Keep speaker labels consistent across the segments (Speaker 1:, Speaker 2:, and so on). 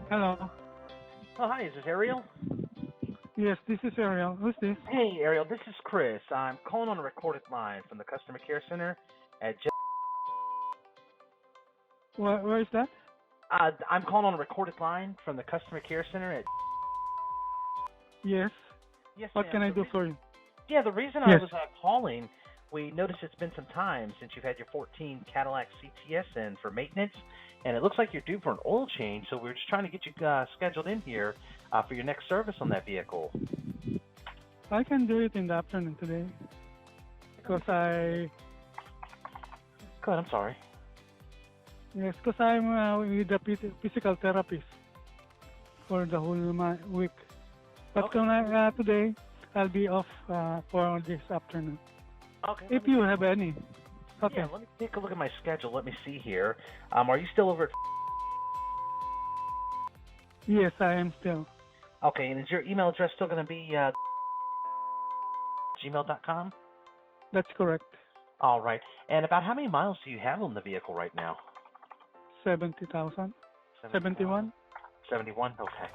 Speaker 1: Hello.
Speaker 2: Oh, hi, is this Ariel?
Speaker 1: Yes, this is Ariel. Who's this?
Speaker 2: Hey, Ariel, this is Chris. I'm calling on a recorded line from the Customer Care Center at
Speaker 1: Where is that?
Speaker 2: I'm calling on a recorded line from the Customer Care Center at
Speaker 1: Yes.
Speaker 2: Yes,
Speaker 1: What
Speaker 2: ma'am.
Speaker 1: can I do for you?
Speaker 2: Yeah, the reason I
Speaker 1: Yes.
Speaker 2: was calling, we noticed it's been some time since you've had your 14 Cadillac CTS in for maintenance, and it looks like you're due for an oil change, so we were just trying to get you scheduled in here for your next service on that vehicle.
Speaker 1: I can do it in the afternoon today. Because
Speaker 2: Go ahead, I'm sorry.
Speaker 1: because I'm with the physical therapist for the whole week. But
Speaker 2: Okay.
Speaker 1: today, I'll be off for this afternoon.
Speaker 2: Okay.
Speaker 1: If you have any. Okay.
Speaker 2: Yeah, let me take a look at my schedule. Let me see here. Are you still over at...
Speaker 1: Yes, I am still.
Speaker 2: Okay, and is your email address still going to be gmail.com?
Speaker 1: That's correct.
Speaker 2: All right. And about how many miles do you have on the vehicle right now?
Speaker 1: 70,000. 71.
Speaker 2: 71? Okay.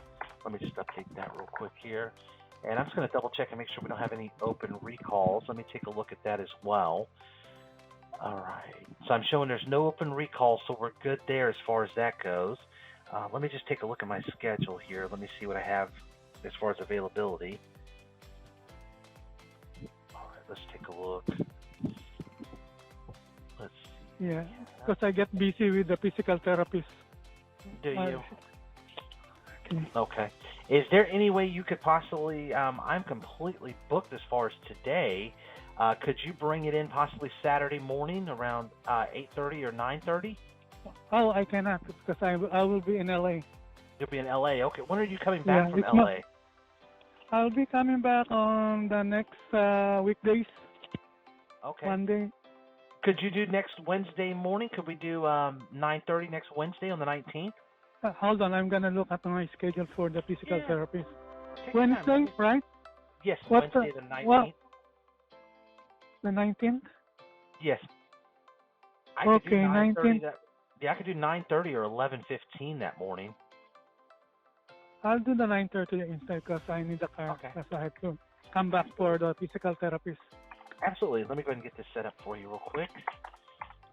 Speaker 2: Let me just update that real quick here. And I'm just going to double check and make sure we don't have any open recalls. Let me take a look at that as well. All right. So I'm showing there's no open recalls, so we're good there as far as that goes. Let me just take a look at my schedule here. Let me see what I have as far as availability. All right, let's take a look. Let's see.
Speaker 1: Yeah, because I get busy with the physical therapist.
Speaker 2: Do you?
Speaker 1: Okay.
Speaker 2: Okay. Is there any way you could possibly, I'm completely booked as far as today. Could you bring it in possibly Saturday morning around 8:30 or 9:30?
Speaker 1: Oh, I cannot because I will be in LA.
Speaker 2: You'll be in LA. Okay. When are you coming back from
Speaker 1: it's
Speaker 2: LA?
Speaker 1: I'll be coming back on the next weekdays.
Speaker 2: Okay.
Speaker 1: Monday.
Speaker 2: Could you do next Wednesday morning? Could we do 9:30 next Wednesday on the 19th?
Speaker 1: Hold on, I'm gonna look at my schedule for the physical
Speaker 2: Yeah.
Speaker 1: therapist.
Speaker 2: Take your time.
Speaker 1: Wednesday, right?
Speaker 2: Yes,
Speaker 1: What's
Speaker 2: Wednesday the 19th.
Speaker 1: What? The 19th?
Speaker 2: Yes. I could do
Speaker 1: Okay,
Speaker 2: 9:30.
Speaker 1: 19th.
Speaker 2: I could do 9:30 or 11:15 that morning.
Speaker 1: I'll do the 9:30 instead because I need the car.
Speaker 2: Okay.
Speaker 1: Because I have to come back for the physical therapist.
Speaker 2: Absolutely. Let me go ahead and get this set up for you real quick.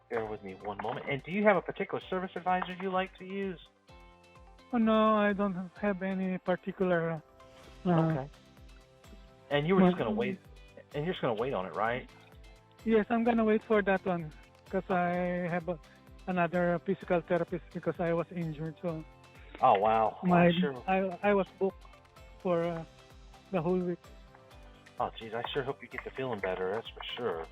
Speaker 2: Bear with me one moment. And do you have a particular service advisor you like to use?
Speaker 1: Oh no, I don't have any particular.
Speaker 2: Okay. And you were just gonna wait. And you're just gonna wait on it, right?
Speaker 1: Yes, I'm gonna wait for that one because I have another physical therapist because I was injured. So.
Speaker 2: Oh wow. Sure.
Speaker 1: I was booked for the whole week.
Speaker 2: Oh geez, I sure hope you get to feeling better. That's for sure.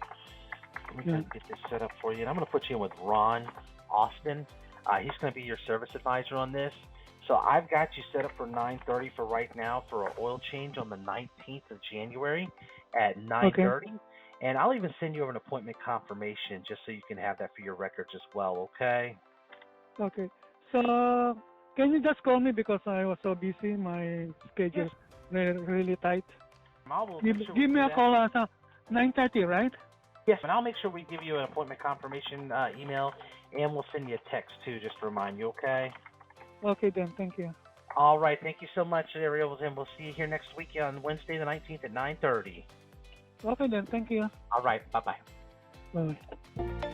Speaker 2: Let me go ahead and get this set up for you. And I'm gonna put you in with Ron Austin. He's gonna be your service advisor on this. So I've got you set up for 9:30 for right now for an oil change on the 19th of January at 9:30. Okay. And I'll even send you over an appointment confirmation just so you can have that for your records as well, okay?
Speaker 1: Okay. So can you just call me because I was so busy, my schedule really tight. Give me a call at 9:30, right?
Speaker 2: Yes, and I'll make sure we give you an appointment confirmation email, and we'll send you a text too just to remind you, okay?
Speaker 1: Okay then, thank you.
Speaker 2: All right, thank you so much, Ariel, and we'll see you here next week on Wednesday the 19th at 9:30.
Speaker 1: Okay then, thank you.
Speaker 2: All right, bye-bye.
Speaker 1: Bye.